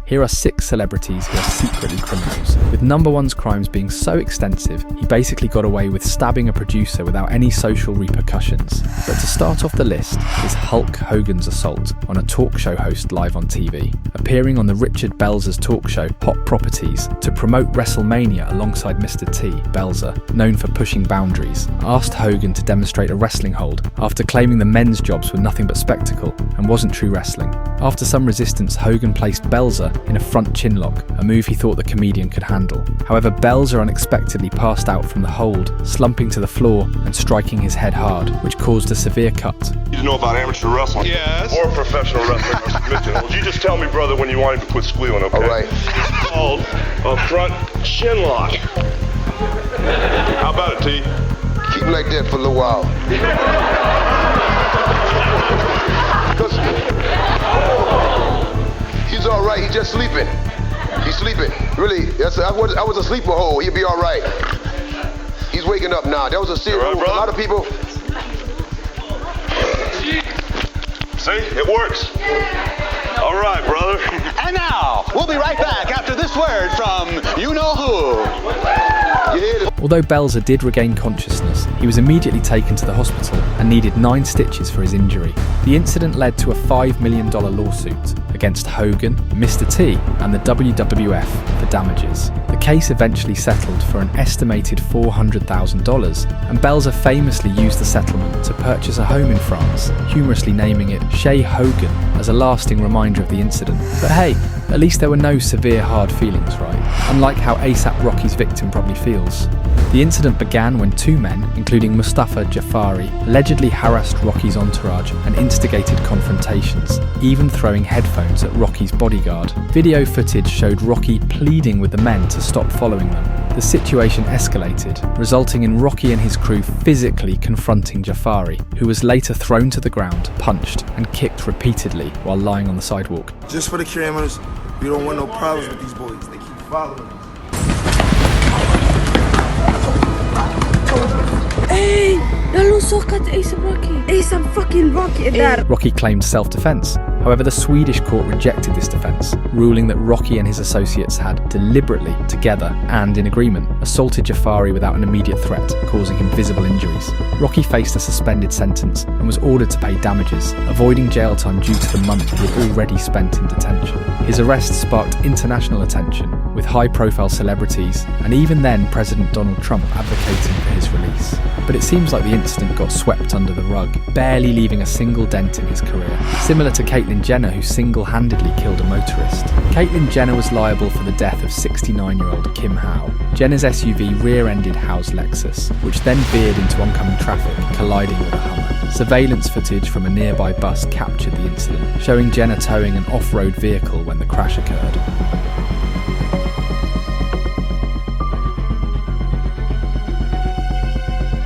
Here are 6 celebrities who are secretly criminals, with number one's crimes being so extensive, he basically got away with stabbing a producer without any social repercussions. But to start off the list is Hulk Hogan's assault on a talk show host live on TV. Appearing on the Richard Belzer's talk show Hot Properties to promote WrestleMania alongside Mr. T, Belzer, known for pushing boundaries, asked Hogan to demonstrate a wrestling hold after claiming the men's jobs were nothing but spectacle and wasn't true wrestling. After some resistance, Hogan placed Belzer in a front chin lock, a move he thought the comedian could handle. However, Belzer unexpectedly passed out from the hold, slumping to the floor and striking his head hard, which caused a severe cut. You know about amateur wrestling? Yes. Or professional wrestling or submission holds. You just tell me, brother, when you want him to quit squealing, okay? All right. It's called a front chin lock. How about it, T? Keep him like that for a little while. He's all right. He's just sleeping. He's sleeping. Really, I was a sleeper hole. He'll be all right. He's waking up now. That was a serious move. A lot of people. See, it works. All right, brother. And now, we'll be right back after this word from you-know-who. Although Belzer did regain consciousness, he was immediately taken to the hospital and needed 9 stitches for his injury. The incident led to a $5 million lawsuit against Hogan, Mr. T, and the WWF for damages. The case eventually settled for an estimated $400,000, and Belzer famously used the settlement to purchase a home in France, humorously naming it Chez Hogan as a lasting reminder of the incident. But hey, at least there were no severe hard feelings, right? Unlike how ASAP Rocky's victim probably feels. The incident began when 2 men, including Mustafa Jafari, allegedly harassed Rocky's entourage and instigated confrontations, even throwing headphones at Rocky's bodyguard. Video footage showed Rocky pleading with the men to stop following them. The situation escalated, resulting in Rocky and his crew physically confronting Jafari, who was later thrown to the ground, punched, and kicked repeatedly while lying on the sidewalk. Just for the cameras, we don't want no problems with these boys. They keep following us. Hey, don't look at ASAP Rocky. ASAP fucking Rocky there. Rocky claimed self-defense. However, the Swedish court rejected this defense, ruling that Rocky and his associates had deliberately, together and in agreement, assaulted Jafari without an immediate threat, causing him visible injuries. Rocky faced a suspended sentence and was ordered to pay damages, avoiding jail time due to the month he had already spent in detention. His arrest sparked international attention, with high-profile celebrities, and even then President Donald Trump advocating for his release. But it seems like the incident got swept under the rug, barely leaving a single dent in his career. Similar to Caitlyn Jenner, who single-handedly killed a motorist. Caitlyn Jenner was liable for the death of 69-year-old Kim Howe. Jenner's SUV rear-ended Howe's Lexus, which then veered into oncoming traffic, colliding with a Hummer. Surveillance footage from a nearby bus captured the incident, showing Jenner towing an off-road vehicle when the crash occurred.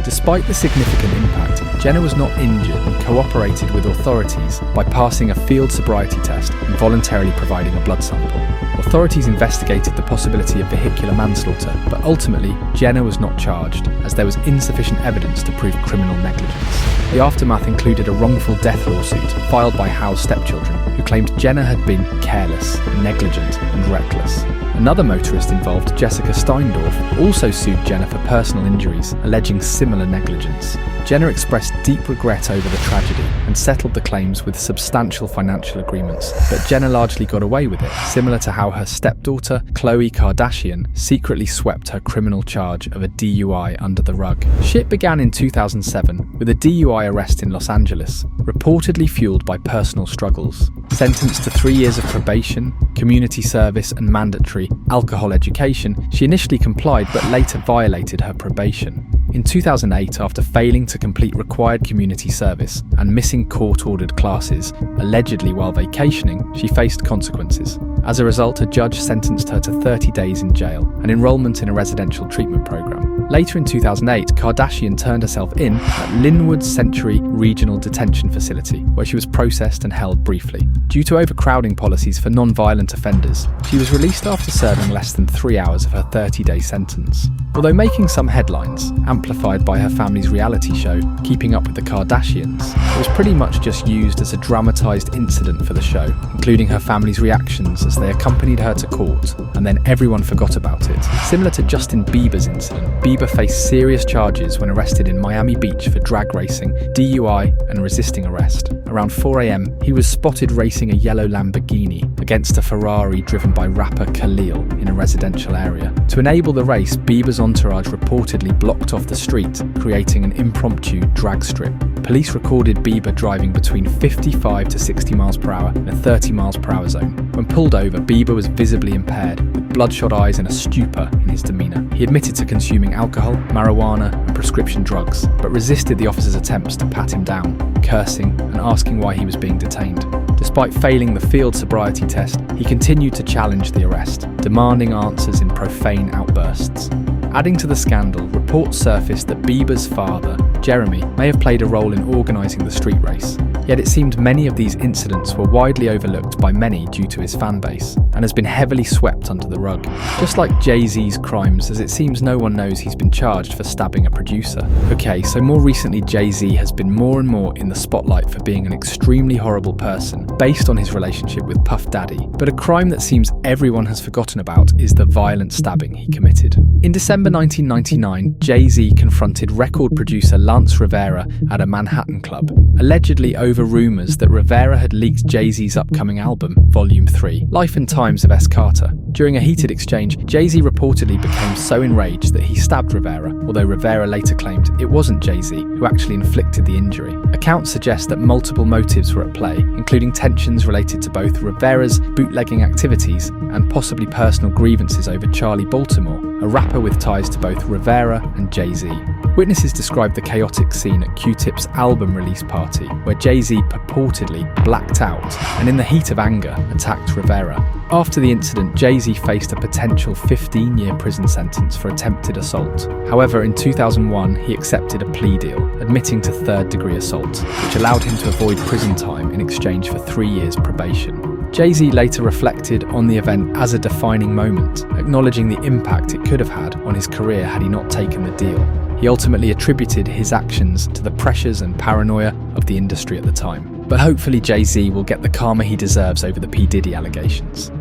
Despite the significant impact, Jenner was not injured and cooperated with authorities by passing a field sobriety test and voluntarily providing a blood sample. Authorities investigated the possibility of vehicular manslaughter, but ultimately, Jenner was not charged, as there was insufficient evidence to prove criminal negligence. The aftermath included a wrongful death lawsuit filed by Howe's stepchildren, who claimed Jenner had been careless, negligent, and reckless. Another motorist involved, Jessica Steindorf, also sued Jenner for personal injuries, alleging similar negligence. Jenner expressed deep regret over the tragedy and settled the claims with substantial financial agreements, but Jenner largely got away with it, similar to how her stepdaughter, Khloe Kardashian, secretly swept her criminal charge of a DUI under the rug. Shit began in 2007 with a DUI arrest in Los Angeles, reportedly fueled by personal struggles. Sentenced to 3 years of probation, community service, and mandatory alcohol education, she initially complied but later violated her probation. In 2008, after failing to complete required community service and missing court-ordered classes, allegedly while vacationing, she faced consequences. As a result, a judge sentenced her to 30 days in jail and enrollment in a residential treatment program. Later in 2008, Kardashian turned herself in at Linwood Century Regional Detention Facility, where she was processed and held briefly. Due to overcrowding policies for non-violent offenders, she was released after serving less than 3 hours of her 30-day sentence. Although making some headlines, amplified by her family's reality show, Keeping Up with the Kardashians, it was pretty much just used as a dramatised incident for the show, including her family's reactions as they accompanied her to court, and then everyone forgot about it. Similar to Justin Bieber's incident, Bieber faced serious charges when arrested in Miami Beach for drag racing, DUI, and resisting arrest. Around 4 a.m, he was spotted racing a yellow Lamborghini against a Ferrari driven by rapper Khalil in a residential area. To enable the race, Bieber's entourage reportedly blocked off the street, creating an impromptu drag strip. Police recorded Bieber driving between 55 to 60 miles per hour in a 30 miles per hour zone. When pulled over, Bieber was visibly impaired, with bloodshot eyes and a stupor in his demeanour. He admitted to consuming alcohol, marijuana, and prescription drugs, but resisted the officers' attempts to pat him down, cursing and asking why he was being detained. Despite failing the field sobriety test, he continued to challenge the arrest, demanding answers in profane outbursts. Adding to the scandal, reports surfaced that Bieber's father, Jeremy, may have played a role in organising the street race. Yet it seemed many of these incidents were widely overlooked by many due to his fan base, and has been heavily swept under the rug. Just like Jay-Z's crimes, as it seems no one knows he's been charged for stabbing a producer. Okay, so more recently Jay-Z has been more and more in the spotlight for being an extremely horrible person, based on his relationship with Puff Daddy. But a crime that seems everyone has forgotten about is the violent stabbing he committed. In December 1999, Jay-Z confronted record producer Lance Rivera at a Manhattan club, allegedly over rumours that Rivera had leaked Jay-Z's upcoming album, Volume 3, Life and Times of S. Carter. During a heated exchange, Jay-Z reportedly became so enraged that he stabbed Rivera, although Rivera later claimed it wasn't Jay-Z who actually inflicted the injury. Accounts suggest that multiple motives were at play, including tensions related to both Rivera's bootlegging activities and possibly personal grievances over Charlie Baltimore, a rapper with ties to both Rivera and Jay-Z. Witnesses described the chaotic scene at Q-Tip's album release party, where Jay-Z purportedly blacked out and in the heat of anger attacked Rivera. After the incident, Jay-Z faced a potential 15-year prison sentence for attempted assault. However, in 2001, he accepted a plea deal, admitting to third-degree assault, which allowed him to avoid prison time in exchange for 3 years probation. Jay-Z later reflected on the event as a defining moment, acknowledging the impact it could have had on his career had he not taken the deal. He ultimately attributed his actions to the pressures and paranoia of the industry at the time. But hopefully Jay-Z will get the karma he deserves over the P. Diddy allegations.